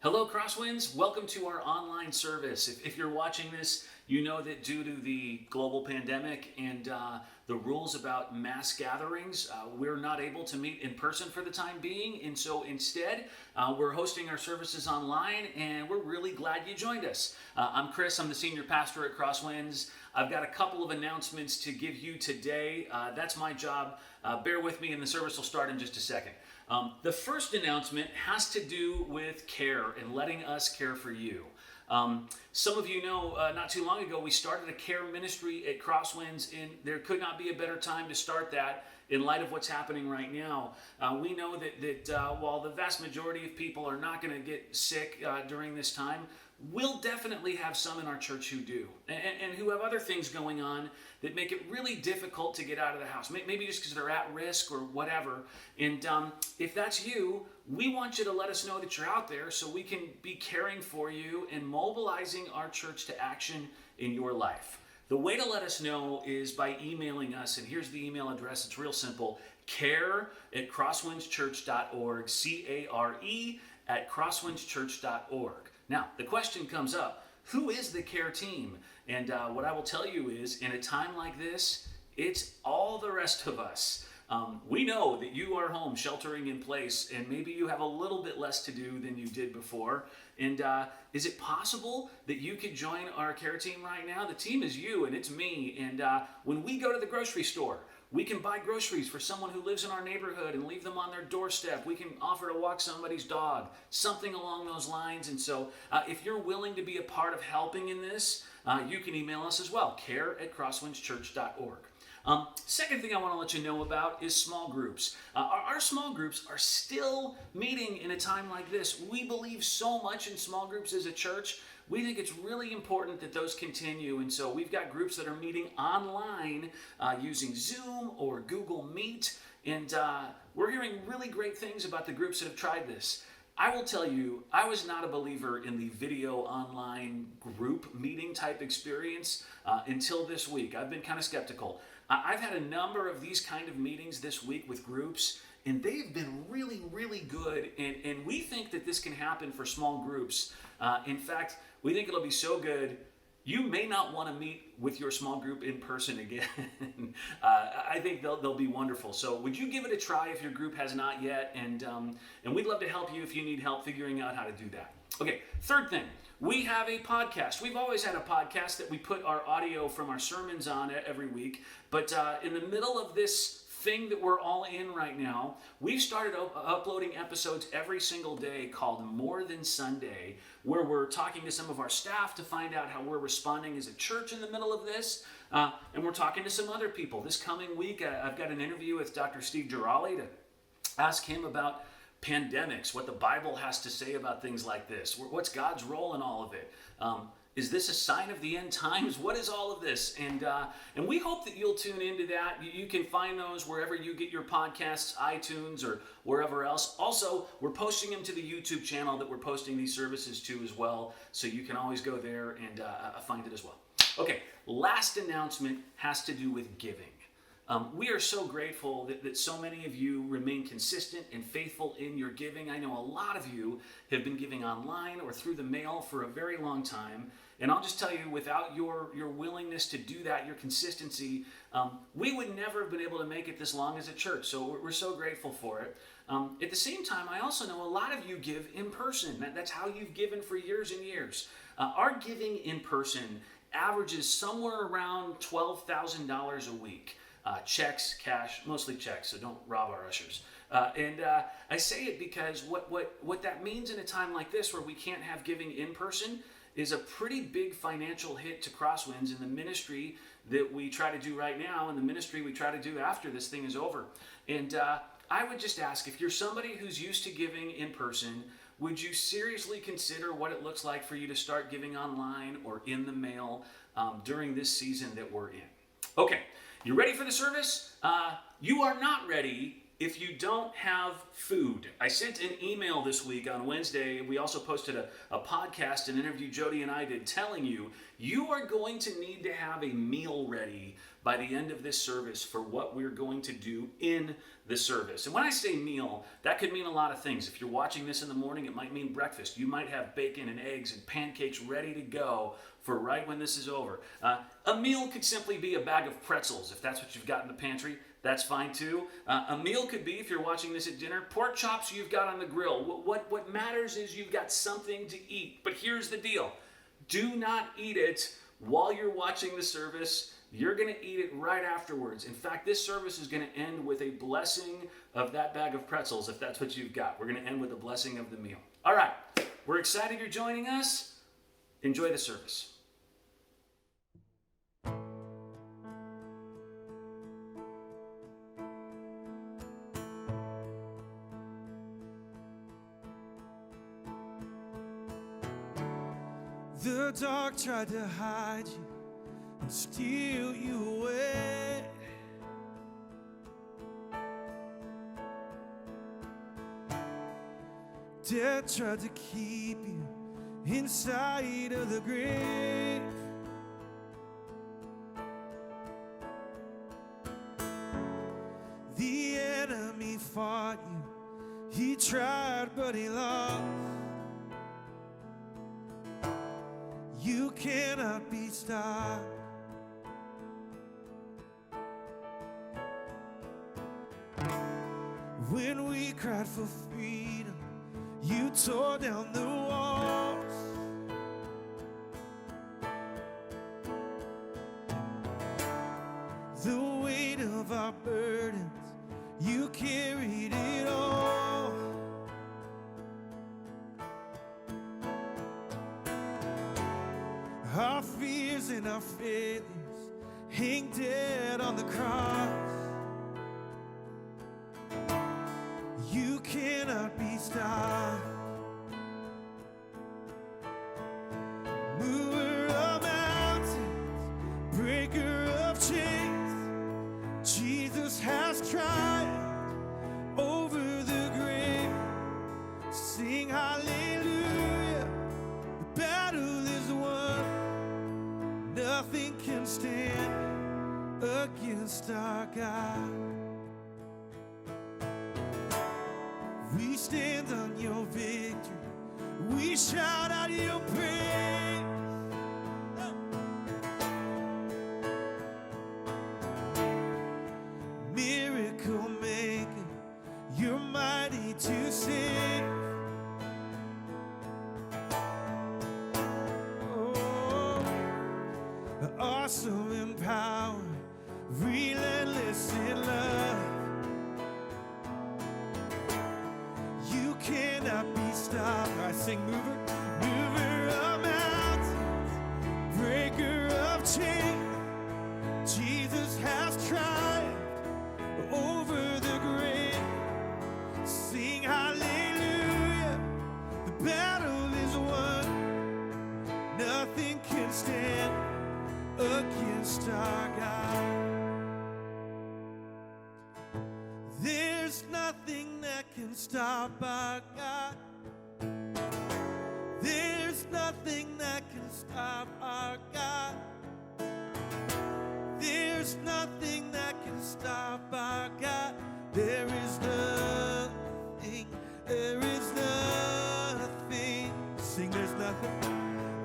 Hello, CrossWinds. Welcome to our online service. If you're watching this, you know that due to the global pandemic and the rules about mass gatherings, we're not able to meet in person for the time being. And so instead, we're hosting our services online, and we're really glad you joined us. I'm Chris. I'm the senior pastor at CrossWinds. I've got a couple of announcements to give you today. That's my job. Bear with me, and the service will start in just a second. The first announcement has to do with care and letting us care for you. Some of you know, not too long ago, we started a care ministry at CrossWinds, and there could not be a better time to start that in light of what's happening right now. We know that while the vast majority of people are not going to get sick during this time, we'll definitely have some in our church who do, and who have other things going on that make it really difficult to get out of the house. Maybe just because they're at risk or whatever. And if that's you, we want you to let us know that you're out there so we can be caring for you and mobilizing our church to action in your life. The way to let us know is by emailing us, and here's the email address. It's real simple: care@crosswindschurch.org, care@crosswindschurch.org. Now, the question comes up, who is the care team? And what I will tell you is, in a time like this, it's all the rest of us. We know that you are home sheltering in place, and maybe you have a little bit less to do than you did before. And is it possible that you could join our care team right now? The team is you, and it's me. And when we go to the grocery store, we can buy groceries for someone who lives in our neighborhood and leave them on their doorstep. We can offer to walk somebody's dog, something along those lines. And so if you're willing to be a part of helping in this, you can email us as well, care@crosswindschurch.org. Second thing I want to let you know about is small groups. Our small groups are still meeting in a time like this. We believe so much in small groups as a church. We think it's really important that those continue, and so we've got groups that are meeting online using Zoom or Google Meet, and we're hearing really great things about the groups that have tried this. I will tell you, I was not a believer in the video online group meeting type experience until this week. I've been kind of skeptical. I've had a number of these kind of meetings this week with groups, and they've been really, really good, and we think that this can happen for small groups. In fact, we think it'll be so good, you may not want to meet with your small group in person again. I think they'll be wonderful. So would you give it a try if your group has not yet? And we'd love to help you if you need help figuring out how to do that. Okay, third thing, we have a podcast. We've always had a podcast that we put our audio from our sermons on every week. But in the middle of this thing that we're all in right now, we've started uploading episodes every single day called More Than Sunday, where we're talking to some of our staff to find out how we're responding as a church in the middle of this, and we're talking to some other people. This coming week, I've got an interview with Dr. Steve Girali to ask him about pandemics, what the Bible has to say about things like this. What's God's role in all of it? Is this a sign of the end times? What is all of this? And we hope that you'll tune into that. You can find those wherever you get your podcasts, iTunes or wherever else. Also, we're posting them to the YouTube channel that we're posting these services to as well. So you can always go there and find it as well. Okay, last announcement has to do with giving. We are so grateful that so many of you remain consistent and faithful in your giving. I know a lot of you have been giving online or through the mail for a very long time. And I'll just tell you, without your willingness to do that, your consistency, we would never have been able to make it this long as a church. So we're so grateful for it. At the same time, I also know a lot of you give in person. That's how you've given for years and years. Our giving in person averages somewhere around $12,000 a week. Checks, cash, mostly checks, so don't rob our ushers. And I say it because what that means in a time like this where we can't have giving in person is a pretty big financial hit to CrossWinds in the ministry that we try to do right now and the ministry we try to do after this thing is over. And I would just ask, if you're somebody who's used to giving in person, would you seriously consider what it looks like for you to start giving online or in the mail during this season that we're in? Okay. You ready for the service? You are not ready if you don't have food. I sent an email this week on Wednesday. We also posted a podcast, an interview Jodie and I did, telling you, you are going to need to have a meal ready by the end of this service for what we're going to do in the service. And when I say meal, that could mean a lot of things. If you're watching this in the morning, it might mean breakfast. You might have bacon and eggs and pancakes ready to go for right when this is over. A meal could simply be a bag of pretzels. If that's what you've got in the pantry, that's fine too. A meal could be, if you're watching this at dinner, pork chops you've got on the grill. What matters is you've got something to eat. But here's the deal. Do not eat it while you're watching the service. You're going to eat it right afterwards. In fact, this service is going to end with a blessing of that bag of pretzels, if that's what you've got. We're going to end with a blessing of the meal. All right. We're excited you're joining us. Enjoy the service. The dark tried to hide you and steal you away. Death tried to keep you inside of the grave. The enemy fought you. He tried, but he lost. You cannot be stopped. When we cried for freedom, you tore down the walls. The weight of our burdens, you carried it all. Our fears and our failures hang dead on the cross. You cannot be stopped. Mover of mountains, breaker of chains, Jesus has triumphed over the grave. Sing hallelujah, the battle is won. Nothing can stand against our God. We stand on your victory. We shout out your praise. Miracle maker, you're mighty to save. Oh, awesome in power, relentless in love. You cannot be stopped. I sing mover, mover of mountains, breaker of chains. Jesus has triumphed over the grave. Sing hallelujah, the battle is won. Nothing can stand against our God. There's nothing that can stop our God. There's nothing that can stop our God. There's nothing that can stop our God. There is nothing, there is nothing. Sing, there's nothing.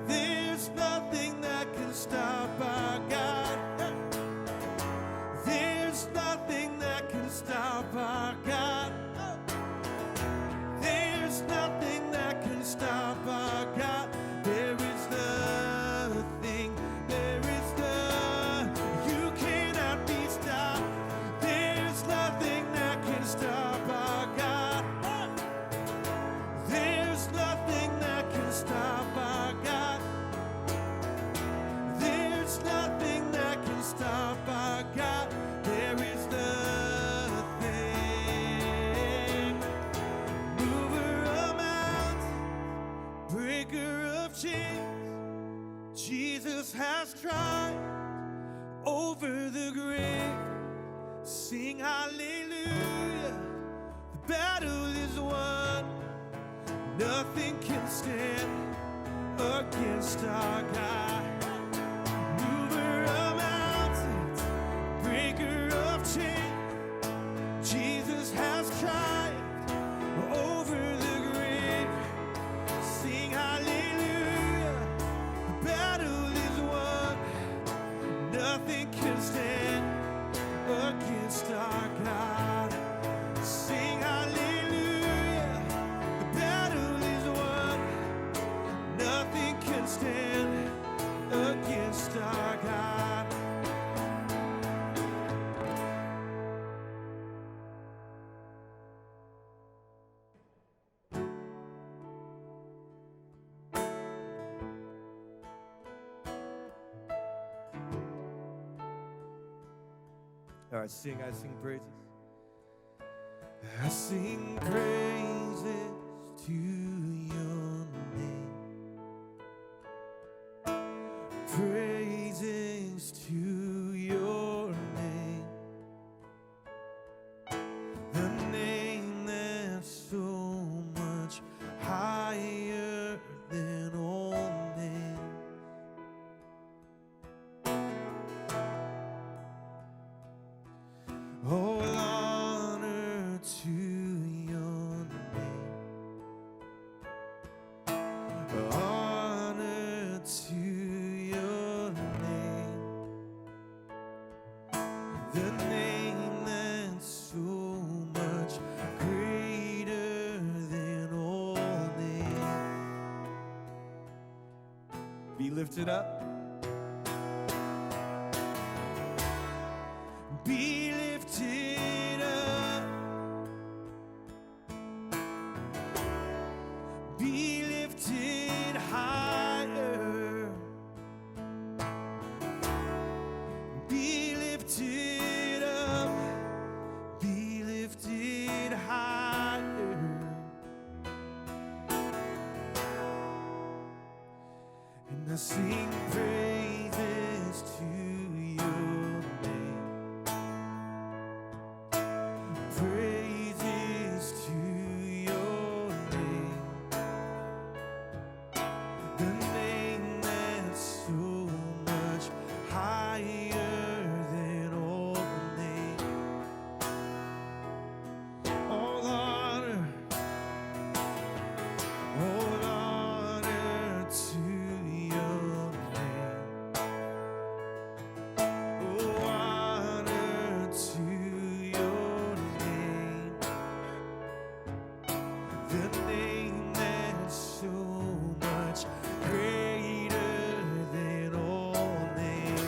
There's nothing that can stop our God. There's nothing that can stop our God. There's nothing that can stop our God. There is nothing, there is none. You cannot be stopped. There's nothing that can stop our God. There's nothing that can stop our God. There's nothing that can stop our God. There is nothing. Mover of mountains, breaker of chains. Jesus has triumphed over the grave. Sing hallelujah, battle is won. Nothing can stand against our God. Mover of mountains, breaker of chains, Jesus has triumphed over the grave. Sing hallelujah, the battle is won. Nothing can stand against our God. Sing hallelujah, the battle is won. Nothing can stand against our God. All right, I sing praises. I sing praises to your name. Praises to your name. The name that's so much higher than all names. All honor to your name. Honor to your name. The name that's so much greater than all names. Be lifted up. Be lifted up. Be lifted higher. Be lifted up. Be lifted higher. And I sing praises to your name. Praises to your name. The name that's so much higher than all names. All honor to your name. Oh, honor to your name. The name that's so much greater than all names.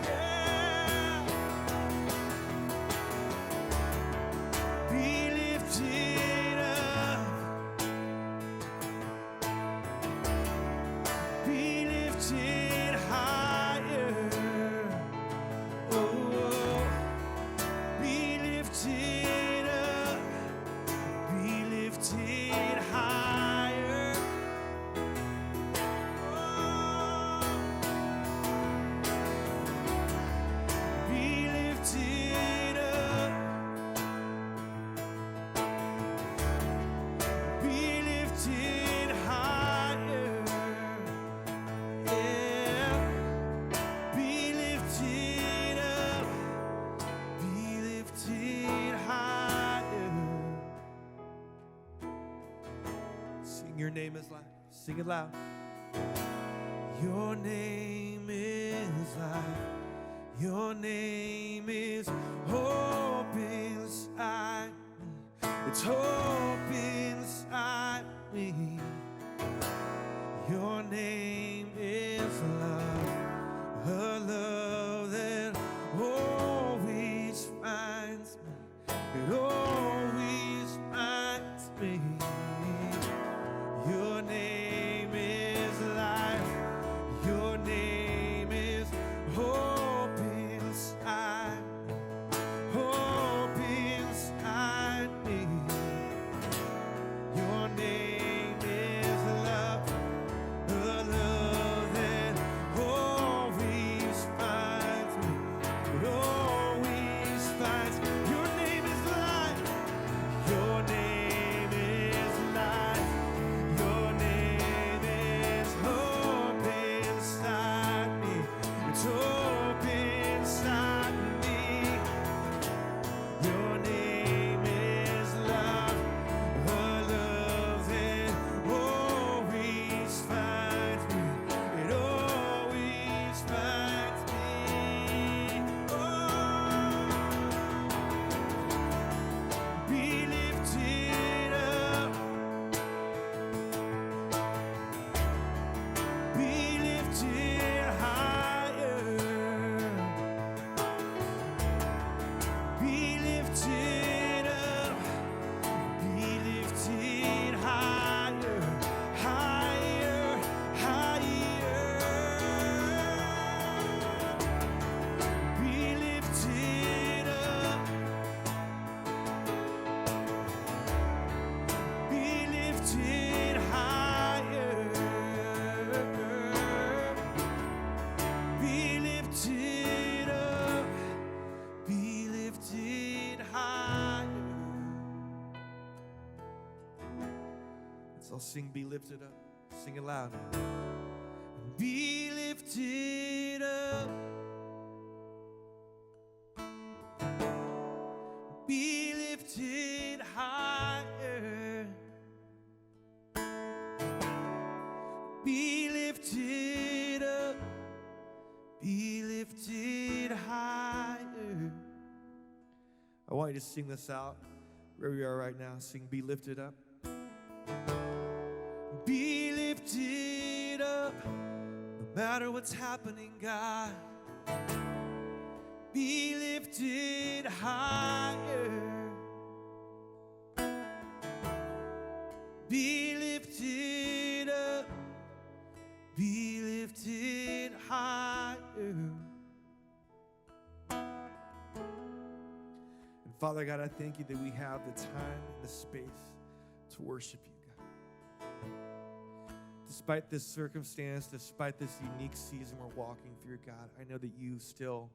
Yeah. Be lifted up. Be lifted higher. Oh, be lifted up. Be lifted higher. Oh, be lifted up. Be lifted higher. Yeah. Be lifted up. Be lifted higher. Sing your name is life. Sing it loud. Your name is life. Your name is hope inside me. It's hope inside me. Your name is love. A love that always finds me. It always finds me. Your name is life. Your name is hope inside me. Hope inside me. Your name So I'll sing, be lifted up. Sing it loud. Be lifted up. Be lifted higher. Be lifted up. Be lifted higher. I want you to sing this out where we are right now. Sing, be lifted up. Be lifted up. No matter what's happening, God. Be lifted higher. Be lifted up. Be lifted higher. And Father God, I thank you that we have the time and the space to worship you, God. Despite this circumstance, despite this unique season we're walking through, God, I know that you still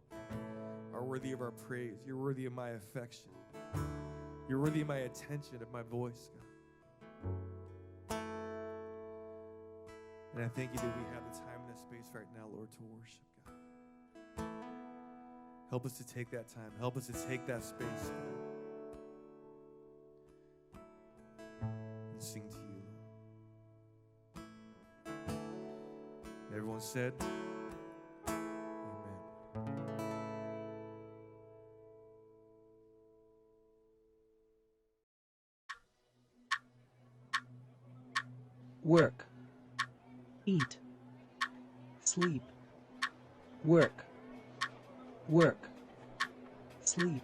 are worthy of our praise. You're worthy of my affection. You're worthy of my attention, of my voice, God. And I thank you that we have the time and the space right now, Lord, to worship, God. Help us to take that time. Help us to take that space, God, and sing to you. Everyone said, amen. Work, eat, sleep, work, work, sleep,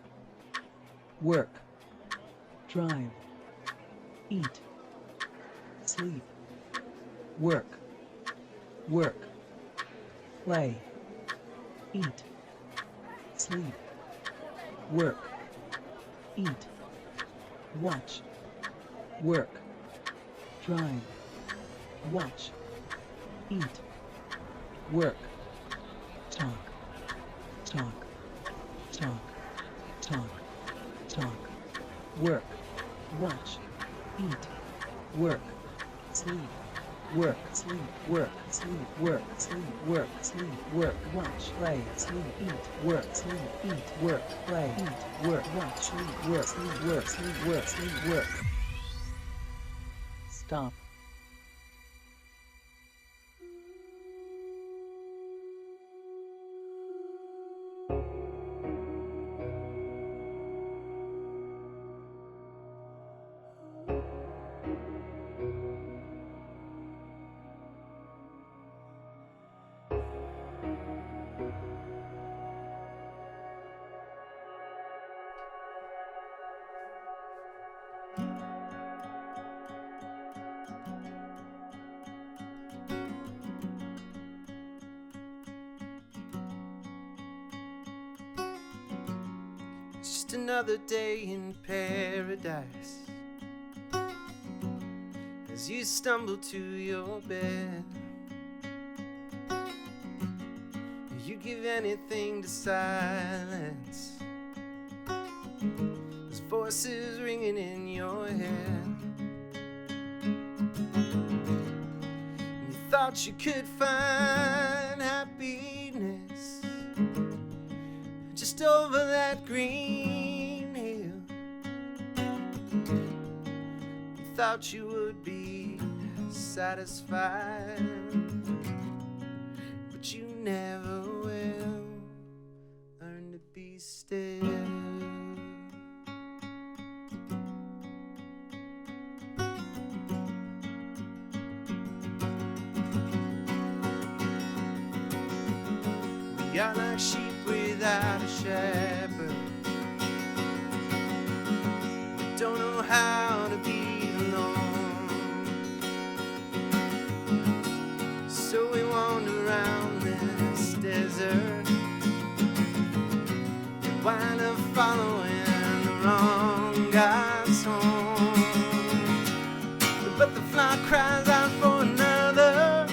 work, drive, eat, sleep, work, work, play, eat, sleep, work, eat, watch, work, drive, watch, eat, work, talk, talk, talk, talk, talk, work, watch, eat, work, sleep, work, sleep, work, sleep, work, sleep, work, sleep, work, watch, play, sleep, eat, work, sleep, eat, work, play, eat, work, watch, sleep, work, sleep, work, sleep, work, sleep, work. Stop. Just another day in paradise as you stumble to your bed. You give anything to silence those voices ringing in your head. You thought you could find happiness just over that green hill. You thought you would be satisfied, but you never will. Learn to be still. We are like sheep without a shepherd. We don't know how to be alone, so we wander around this desert and wind up following the wrong guy's home. But the flock cries out for another,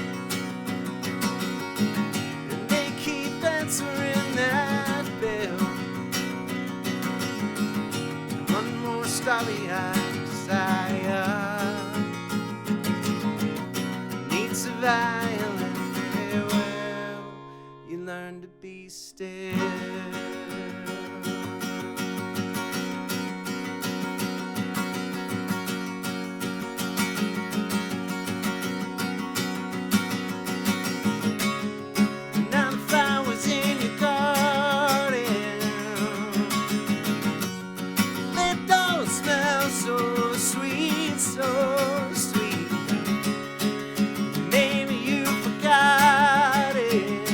and they keep answering that bell. One more starry eyes violent farewell, you learn to be still. Now the flowers in your garden, they don't smell so sweet, so sweet. Maybe you forgot it.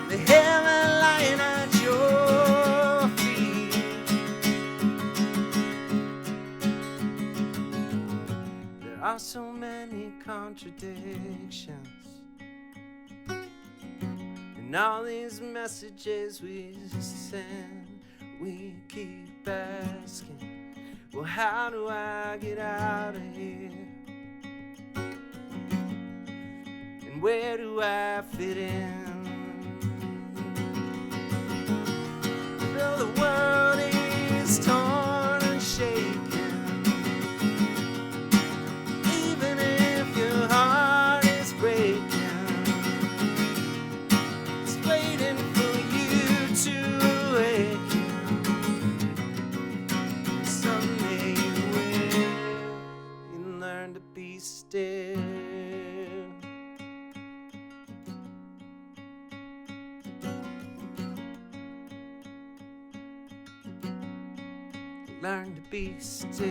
The heaven lying at your feet. There are so many contradictions in all these messages we send. We keep asking, well, how do I get out of here? And where do I fit in? Though the world is torn and shaken, even if your heart is breaking, it's waiting for you to awaken. Someday you will, you learn to be still. Learn to be still.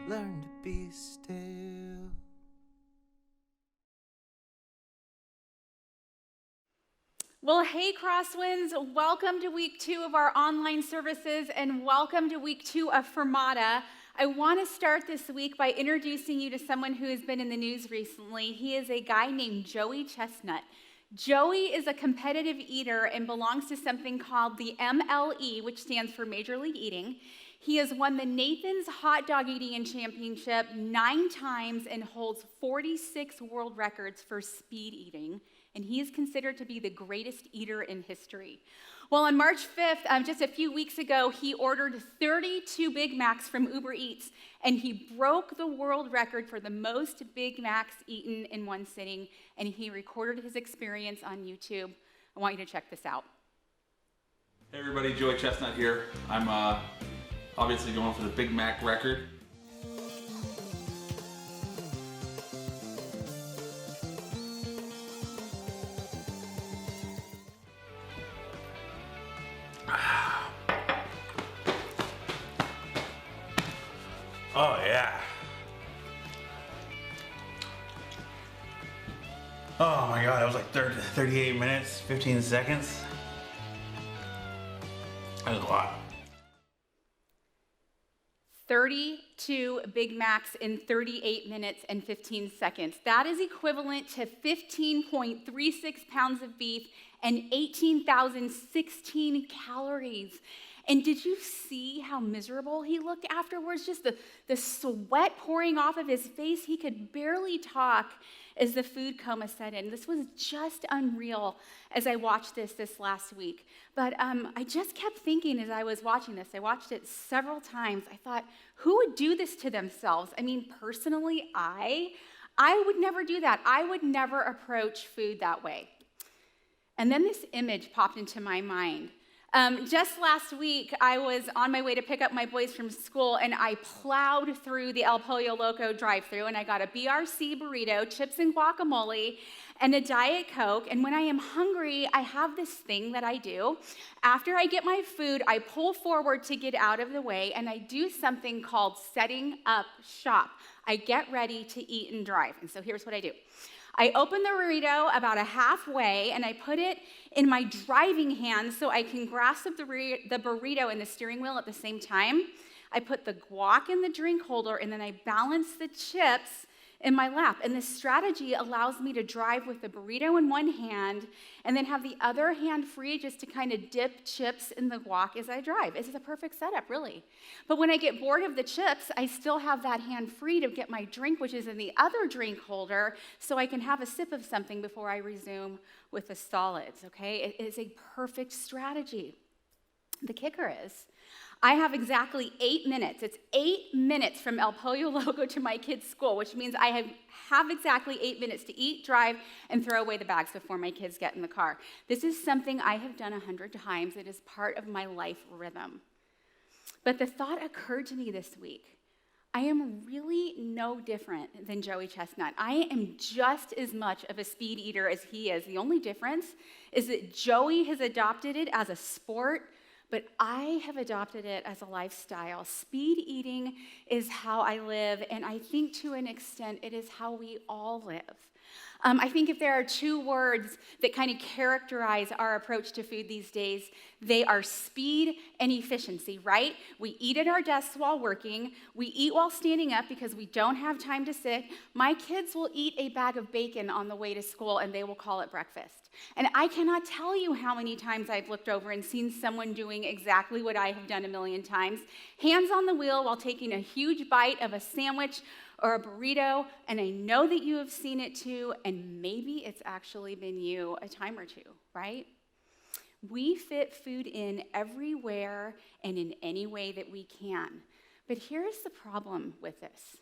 Learn to be still. Well, hey, CrossWinds, welcome to week 2 of our online services and welcome to week 2 of Fermata. I want to start this week by introducing you to someone who has been in the news recently. He is a guy named Joey Chestnut. Joey is a competitive eater and belongs to something called the MLE, which stands for Major League Eating. He has won the Nathan's Hot Dog Eating Championship 9 times and holds 46 world records for speed eating. And he is considered to be the greatest eater in history. Well, on March 5th, just a few weeks ago, he ordered 32 Big Macs from Uber Eats, and he broke the world record for the most Big Macs eaten in one sitting, and he recorded his experience on YouTube. I want you to check this out. Hey everybody, Joey Chestnut here. I'm obviously going for the Big Mac record. Oh yeah. Oh my god, that was like 38 minutes, 15 seconds. That was a lot. 32 Big Macs in 38 minutes and 15 seconds. That is equivalent to 15.36 pounds of beef and 18,016 calories. And did you see how miserable he looked afterwards? Just the sweat pouring off of his face. He could barely talk as the food coma set in. This was just unreal as I watched this last week. But I just kept thinking as I was watching this, I watched it several times. I thought, who would do this to themselves? I mean, personally, I would never do that. I would never approach food that way. And then this image popped into my mind. Just last week, I was on my way to pick up my boys from school, and I plowed through the El Pollo Loco drive-thru, and I got a BRC burrito, chips and guacamole, and a Diet Coke. And when I am hungry, I have this thing that I do. After I get my food, I pull forward to get out of the way, and I do something called setting up shop. I get ready to eat and drive. And so here's what I do. I open the burrito about a halfway, and I put it in my driving hand so I can grasp the burrito and the steering wheel at the same time. I put the guac in the drink holder, and then I balance the chips in my lap. And this strategy allows me to drive with the burrito in one hand and then have the other hand free just to kind of dip chips in the guac as I drive. It's the perfect setup, really. But when I get bored of the chips, I still have that hand free to get my drink, which is in the other drink holder, so I can have a sip of something before I resume with the solids, okay? It is a perfect strategy. The kicker is, I have exactly 8 minutes. It's 8 minutes from El Pollo Loco to my kids' school, which means I have exactly 8 minutes to eat, drive, and throw away the bags before my kids get in the car. This is something I have done 100 times. It is part of my life rhythm. But the thought occurred to me this week. I am really no different than Joey Chestnut. I am just as much of a speed eater as he is. The only difference is that Joey has adopted it as a sport, but I have adopted it as a lifestyle. Speed eating is how I live, and I think to an extent it is how we all live. I think if there are two words that kind of characterize our approach to food these days, they are speed and efficiency, right? We eat at our desks while working. We eat while standing up because we don't have time to sit. My kids will eat a bag of bacon on the way to school, and they will call it breakfast. And I cannot tell you how many times I've looked over and seen someone doing exactly what I have done a million times, hands on the wheel while taking a huge bite of a sandwich or a burrito, and I know that you have seen it too, and maybe it's actually been you a time or two, right? We fit food in everywhere and in any way that we can. But here's the problem with this.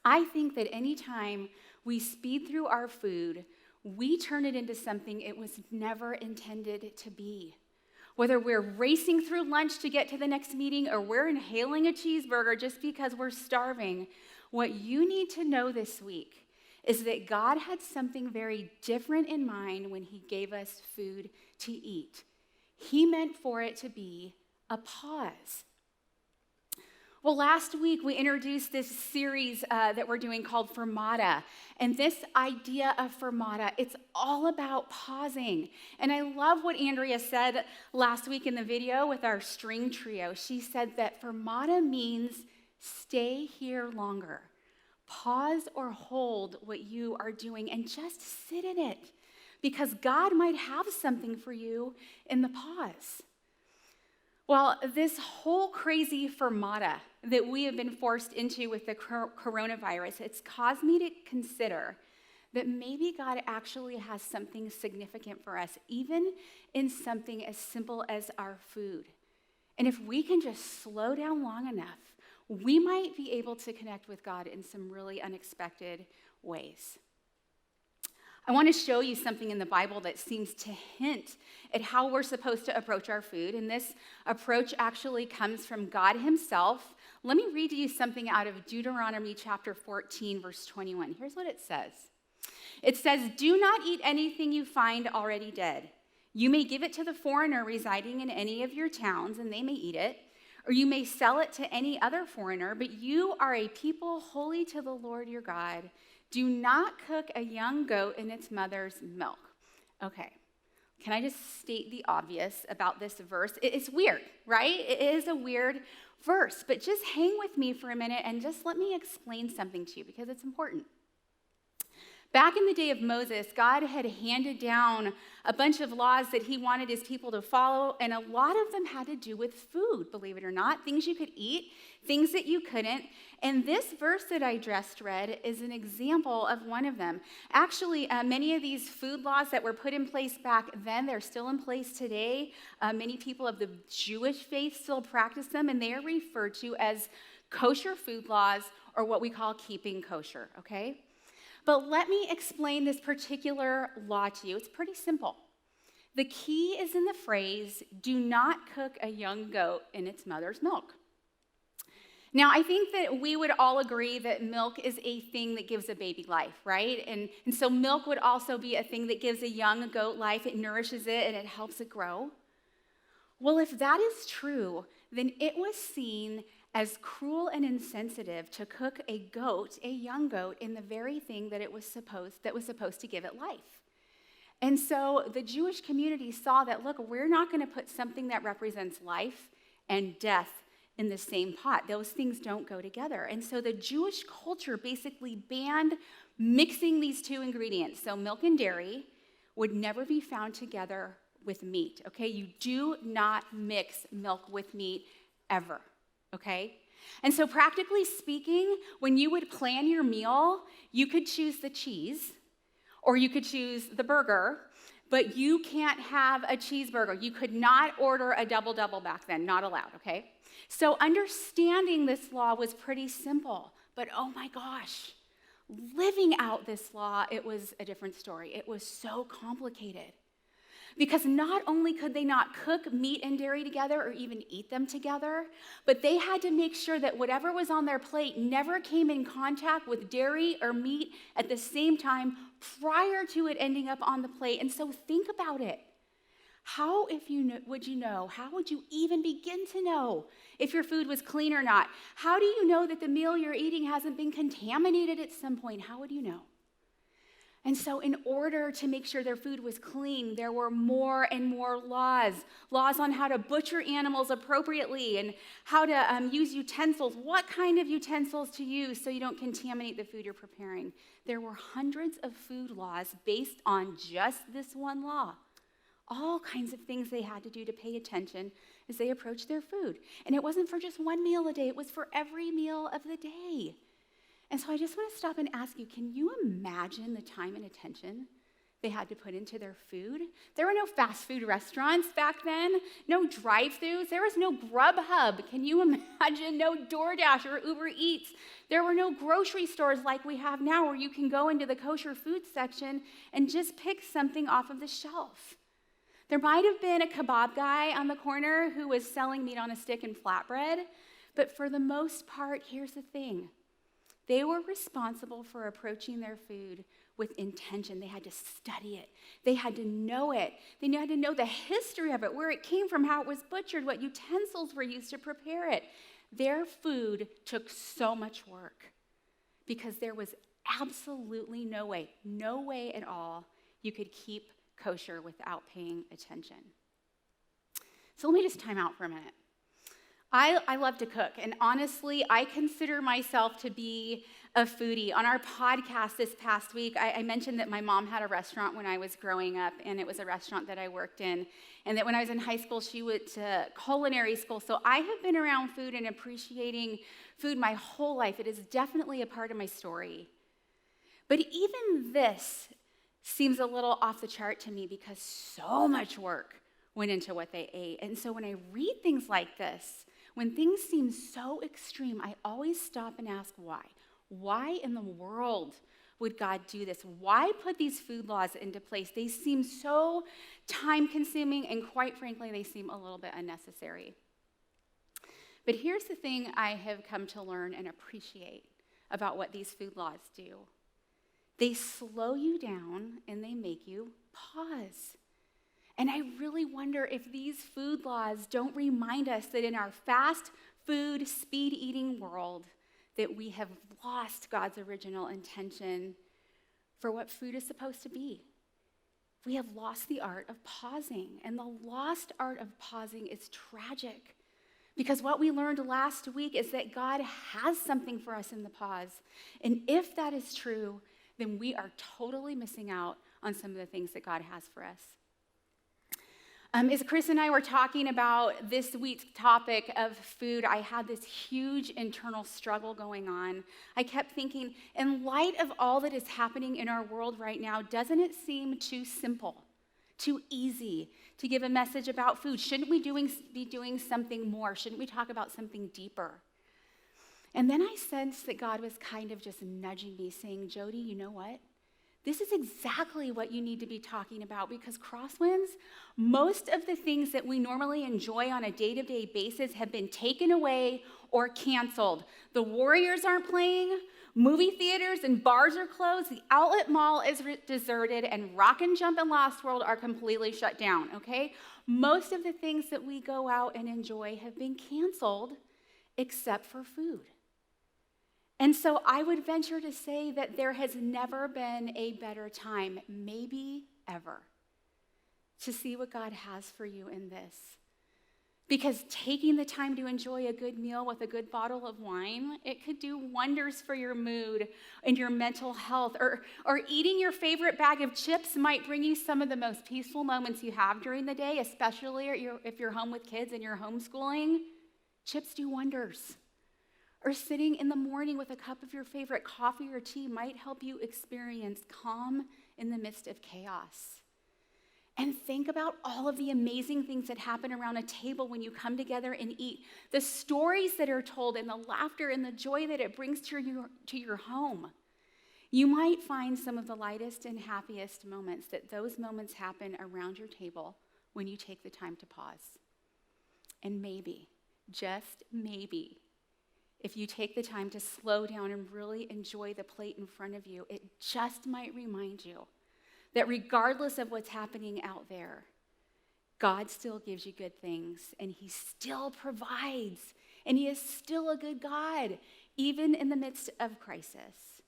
I think that anytime we speed through our food, we turn it into something it was never intended to be. Whether we're racing through lunch to get to the next meeting or we're inhaling a cheeseburger just because we're starving, what you need to know this week is that God had something very different in mind when he gave us food to eat. He meant for it to be a pause. Well, last week we introduced this series that we're doing called Fermata. And this idea of Fermata, it's all about pausing. And I love what Andrea said last week in the video with our string trio. She said that Fermata means stay here longer. Pause or hold what you are doing and just sit in it, because God might have something for you in the pause. Well, this whole crazy fermata that we have been forced into with the coronavirus, it's caused me to consider that maybe God actually has something significant for us, even in something as simple as our food. And if we can just slow down long enough, we might be able to connect with God in some really unexpected ways. I want to show you something in the Bible that seems to hint at how we're supposed to approach our food, and this approach actually comes from God himself. Let me read to you something out of Deuteronomy chapter 14, verse 21. Here's what it says. It says, "Do not eat anything you find already dead. You may give it to the foreigner residing in any of your towns, and they may eat it, or you may sell it to any other foreigner, but you are a people holy to the Lord your God. Do not cook a young goat in its mother's milk." Okay, can I just state the obvious about this verse? It's weird, right? It is a weird verse, but just hang with me for a minute and just let me explain something to you because it's important. Back in the day of Moses, God had handed down a bunch of laws that he wanted his people to follow, and a lot of them had to do with food, believe it or not, things you could eat, things that you couldn't. And this verse that I just read is an example of one of them. Actually, many of these food laws that were put in place back then, they're still in place today. Many people of the Jewish faith still practice them, and they are referred to as kosher food laws, or what we call keeping kosher, okay? But let me explain this particular law to you. It's pretty simple. The key is in the phrase, "Do not cook a young goat in its mother's milk." Now, I think that we would all agree that milk is a thing that gives a baby life, right? And so milk would also be a thing that gives a young goat life. It nourishes it and it helps it grow. Well, if that is true, then it was seen as cruel and insensitive to cook a goat, a young goat, in the very thing that was supposed to give it life. And so the Jewish community saw that, look, we're not going to put something that represents life and death in the same pot. Those things don't go together. And so the Jewish culture basically banned mixing these two ingredients. So milk and dairy would never be found together with meat, okay? You do not mix milk with meat ever, okay? And so practically speaking, when you would plan your meal, you could choose the cheese or you could choose the burger, but you can't have a cheeseburger. You could not order a double-double back then, not allowed, okay? So understanding this law was pretty simple, but oh my gosh, living out this law, it was a different story. It was so complicated. Because not only could they not cook meat and dairy together or even eat them together, but they had to make sure that whatever was on their plate never came in contact with dairy or meat at the same time prior to it ending up on the plate. And so think about it. How, would you even begin to know if your food was clean or not? How do you know that the meal you're eating hasn't been contaminated at some point? How would you know? And so in order to make sure their food was clean, there were more and more laws on how to butcher animals appropriately and how to use utensils, what kind of utensils to use so you don't contaminate the food you're preparing. There were hundreds of food laws based on just this one law. All kinds of things they had to do to pay attention as they approached their food. And it wasn't for just one meal a day, it was for every meal of the day. And so I just want to stop and ask you, can you imagine the time and attention they had to put into their food? There were no fast food restaurants back then, no drive-thrus, there was no Grubhub. Can you imagine? No DoorDash or Uber Eats. There were no grocery stores like we have now where you can go into the kosher food section and just pick something off of the shelf. There might have been a kebab guy on the corner who was selling meat on a stick and flatbread, but for the most part, here's the thing. They were responsible for approaching their food with intention. They had to study it. They had to know it. They had to know the history of it, where it came from, how it was butchered, what utensils were used to prepare it. Their food took so much work because there was absolutely no way at all you could keep kosher without paying attention. So let me just time out for a minute. I love to cook, and honestly, I consider myself to be a foodie. On our podcast this past week, I mentioned that my mom had a restaurant when I was growing up, and it was a restaurant that I worked in, and that when I was in high school, she went to culinary school. So I have been around food and appreciating food my whole life. It is definitely a part of my story. But even this seems a little off the chart to me because so much work went into what they ate. And so when I read things like this, when things seem so extreme, I always stop and ask why. Why in the world would God do this? Why put these food laws into place? They seem so time-consuming, and quite frankly, they seem a little bit unnecessary. But here's the thing I have come to learn and appreciate about what these food laws do. They slow you down and they make you pause. And I really wonder if these food laws don't remind us that in our fast food, speed-eating world, that we have lost God's original intention for what food is supposed to be. We have lost the art of pausing, and the lost art of pausing is tragic. Because what we learned last week is that God has something for us in the pause. And if that is true, then we are totally missing out on some of the things that God has for us. As Chris and I were talking about this week's topic of food, I had this huge internal struggle going on. I kept thinking, in light of all that is happening in our world right now, doesn't it seem too simple, too easy to give a message about food? Shouldn't we be doing something more? Shouldn't we talk about something deeper? And then I sensed that God was kind of just nudging me, saying, Jodie, you know what? This is exactly what you need to be talking about, because CrossWinds, most of the things that we normally enjoy on a day-to-day basis have been taken away or canceled. The Warriors aren't playing, movie theaters and bars are closed, the outlet mall is deserted, and Rock and Jump and Lost World are completely shut down, okay? Most of the things that we go out and enjoy have been canceled except for food. And so I would venture to say that there has never been a better time, maybe ever, to see what God has for you in this. Because taking the time to enjoy a good meal with a good bottle of wine, it could do wonders for your mood and your mental health. Or eating your favorite bag of chips might bring you some of the most peaceful moments you have during the day, especially if you're home with kids and you're homeschooling. Chips do wonders. Or sitting in the morning with a cup of your favorite coffee or tea might help you experience calm in the midst of chaos. And think about all of the amazing things that happen around a table when you come together and eat. The stories that are told and the laughter and the joy that it brings to your home. You might find some of the lightest and happiest moments that those moments happen around your table when you take the time to pause. And maybe, just maybe, if you take the time to slow down and really enjoy the plate in front of you, it just might remind you that regardless of what's happening out there, God still gives you good things, and he still provides, and he is still a good God, even in the midst of crisis.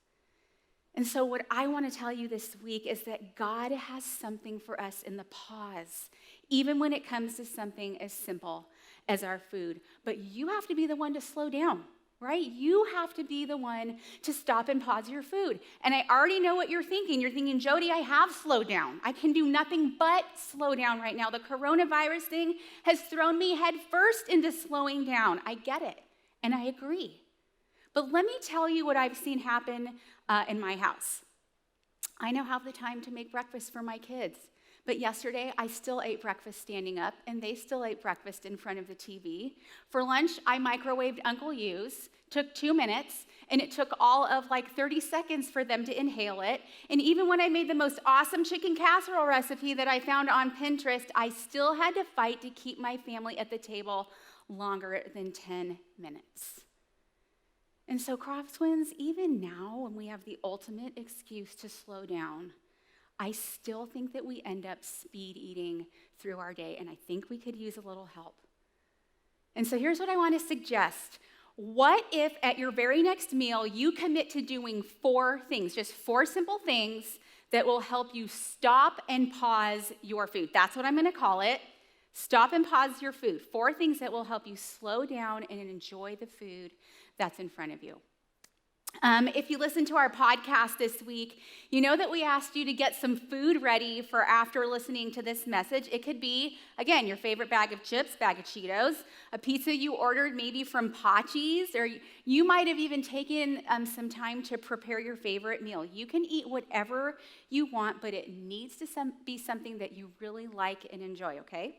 And so what I want to tell you this week is that God has something for us in the pause, even when it comes to something as simple as our food. But you have to be the one to slow down. Right? You have to be the one to stop and pause your food. And I already know what you're thinking. You're thinking, Jodie, I have slowed down. I can do nothing but slow down right now. The coronavirus thing has thrown me head first into slowing down. I get it, and I agree. But let me tell you what I've seen happen in my house. I now have the time to make breakfast for my kids. But yesterday, I still ate breakfast standing up, and they still ate breakfast in front of the TV. For lunch, I microwaved Uncle U's, took 2 minutes, and it took all of 30 seconds for them to inhale it. And even when I made the most awesome chicken casserole recipe that I found on Pinterest, I still had to fight to keep my family at the table longer than 10 minutes. And so, CrossWinds, even now when we have the ultimate excuse to slow down, I still think that we end up speed eating through our day, and I think we could use a little help. And so here's what I want to suggest. What if at your very next meal you commit to doing 4 things, just 4 simple things that will help you stop and pause your food? That's what I'm going to call it. Stop and pause your food. 4 things that will help you slow down and enjoy the food that's in front of you. If you listened to our podcast this week, you know that we asked you to get some food ready for after listening to this message. It could be, again, your favorite bag of chips, bag of Cheetos, a pizza you ordered maybe from Pachi's, or you might have even taken some time to prepare your favorite meal. You can eat whatever you want, but it needs to be something that you really like and enjoy, okay?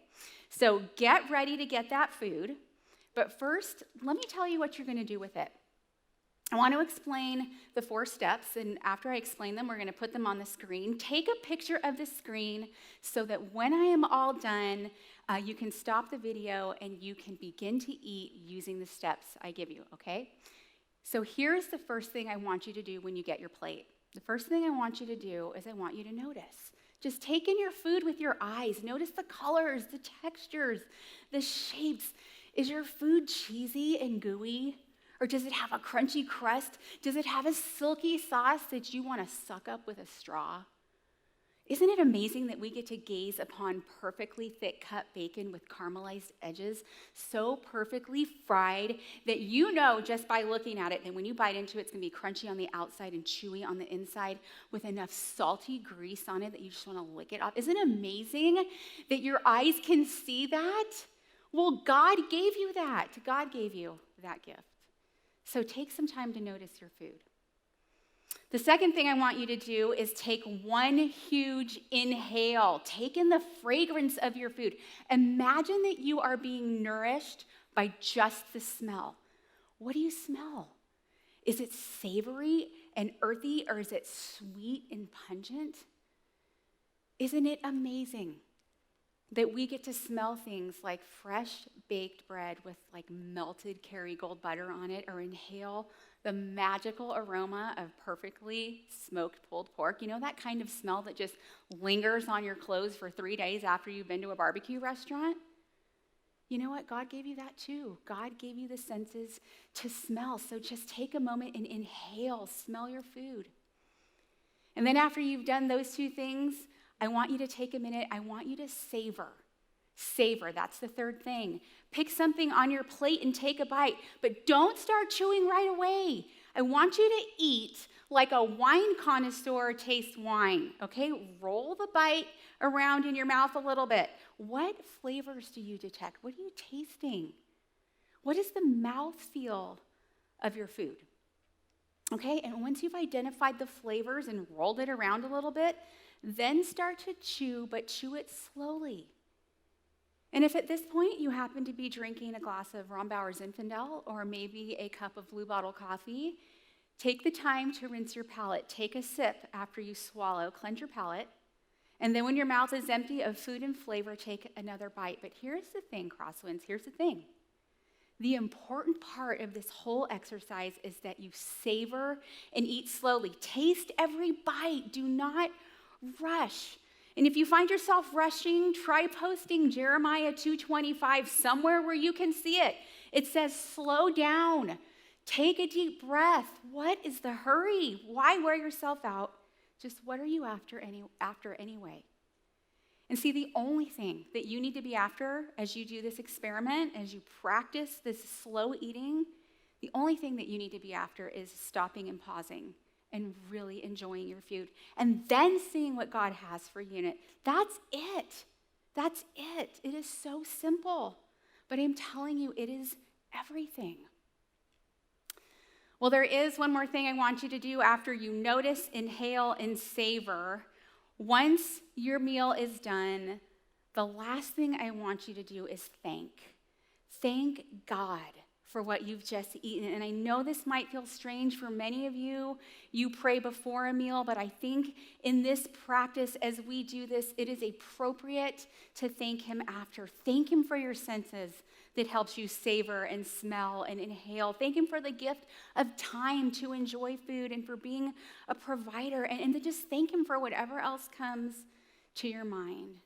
So get ready to get that food. But first, let me tell you what you're going to do with it. I want to explain the 4 steps, and after I explain them, we're going to put them on the screen. Take a picture of the screen so that when I am all done, you can stop the video and you can begin to eat using the steps I give you, okay? So here's the first thing I want you to do when you get your plate. The first thing I want you to do is I want you to notice. Just take in your food with your eyes. Notice the colors, the textures, the shapes. Is your food cheesy and gooey? Or does it have a crunchy crust? Does it have a silky sauce that you want to suck up with a straw? Isn't it amazing that we get to gaze upon perfectly thick cut bacon with caramelized edges, so perfectly fried that you know just by looking at it that when you bite into it, it's going to be crunchy on the outside and chewy on the inside with enough salty grease on it that you just want to lick it off? Isn't it amazing that your eyes can see that? Well, God gave you that. God gave you that gift. So take some time to notice your food. The second thing I want you to do is take one huge inhale. Take in the fragrance of your food. Imagine that you are being nourished by just the smell. What do you smell? Is it savory and earthy, or is it sweet and pungent? Isn't it amazing that we get to smell things like fresh baked bread with melted Kerrygold butter on it, or inhale the magical aroma of perfectly smoked pulled pork? You know, that kind of smell that just lingers on your clothes for 3 days after you've been to a barbecue restaurant? You know what? God gave you that too. God gave you the senses to smell. So just take a moment and inhale, smell your food. And then after you've done those 2 things, I want you to take a minute. I want you to savor. Savor, that's the third thing. Pick something on your plate and take a bite, but don't start chewing right away. I want you to eat like a wine connoisseur tastes wine, okay? Roll the bite around in your mouth a little bit. What flavors do you detect? What are you tasting? What is the mouthfeel of your food? Okay, and once you've identified the flavors and rolled it around a little bit, then start to chew, but chew it slowly. And if at this point you happen to be drinking a glass of Rombauer Zinfandel or maybe a cup of Blue Bottle coffee, take the time to rinse your palate. Take a sip after you swallow, cleanse your palate, and then when your mouth is empty of food and flavor, take another bite. But here's the thing, CrossWinds, here's the thing. The important part of this whole exercise is that you savor and eat slowly. Taste every bite. Do not rush. And if you find yourself rushing, try posting Jeremiah 2:25 somewhere where you can see it. It says, slow down. Take a deep breath. What is the hurry? Why wear yourself out? Just what are you after anyway? And see, the only thing that you need to be after as you do this experiment, as you practice this slow eating, the only thing that you need to be after is stopping and pausing and really enjoying your food, and then seeing what God has for you in it. That's it. That's it. It is so simple. But I'm telling you, it is everything. Well, there is one more thing I want you to do after you notice, inhale, and savor. Once your meal is done, the last thing I want you to do is thank. Thank God for what you've just eaten. And I know this might feel strange for many of you. You pray before a meal, but I think in this practice, as we do this, it is appropriate to thank him after. Thank him for your senses that helps you savor and smell and inhale. Thank him for the gift of time to enjoy food and for being a provider, and to just thank him for whatever else comes to your mind.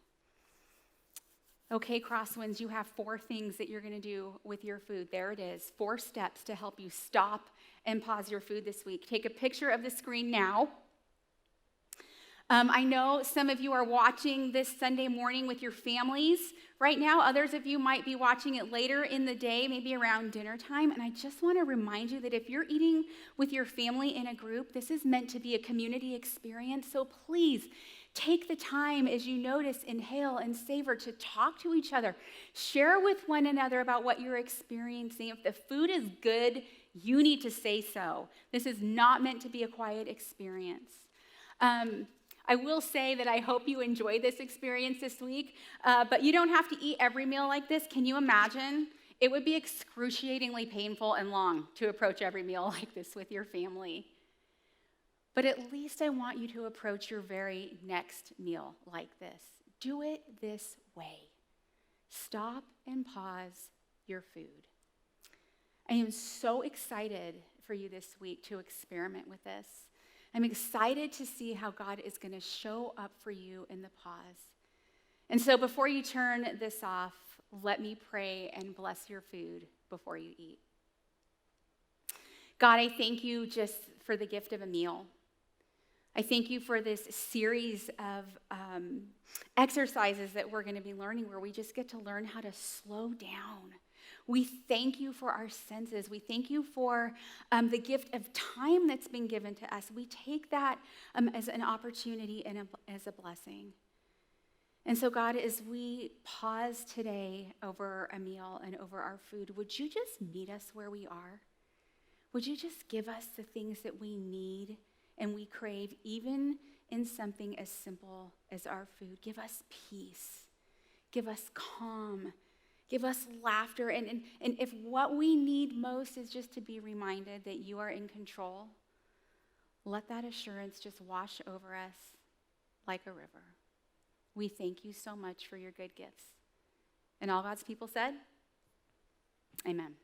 Okay, CrossWinds, you have 4 things that you're going to do with your food. There it is, 4 steps to help you stop and pause your food this week. Take a picture of the screen now. I know some of you are watching this Sunday morning with your families right now. Others of you might be watching it later in the day, maybe around dinner time. And I just want to remind you that if you're eating with your family in a group, this is meant to be a community experience. So please take the time as you notice, inhale, and savor to talk to each other. Share with one another about what you're experiencing. If the food is good, you need to say so. This is not meant to be a quiet experience. I will say that I hope you enjoy this experience this week, but you don't have to eat every meal like this. Can you imagine? It would be excruciatingly painful and long to approach every meal like this with your family. But at least I want you to approach your very next meal like this. Do it this way. Stop and pause your food. I am so excited for you this week to experiment with this. I'm excited to see how God is going to show up for you in the pause. And so before you turn this off, let me pray and bless your food before you eat. God, I thank you just for the gift of a meal. I thank you for this series of exercises that we're going to be learning where we just get to learn how to slow down. We thank you for our senses. We thank you for the gift of time that's been given to us. We take that as an opportunity and as a blessing. And so, God, as we pause today over a meal and over our food, would you just meet us where we are? Would you just give us the things that we need and we crave, even in something as simple as our food? Give us peace. Give us calm. Give us laughter. And if what we need most is just to be reminded that you are in control, let that assurance just wash over us like a river. We thank you so much for your good gifts. And all God's people said, amen.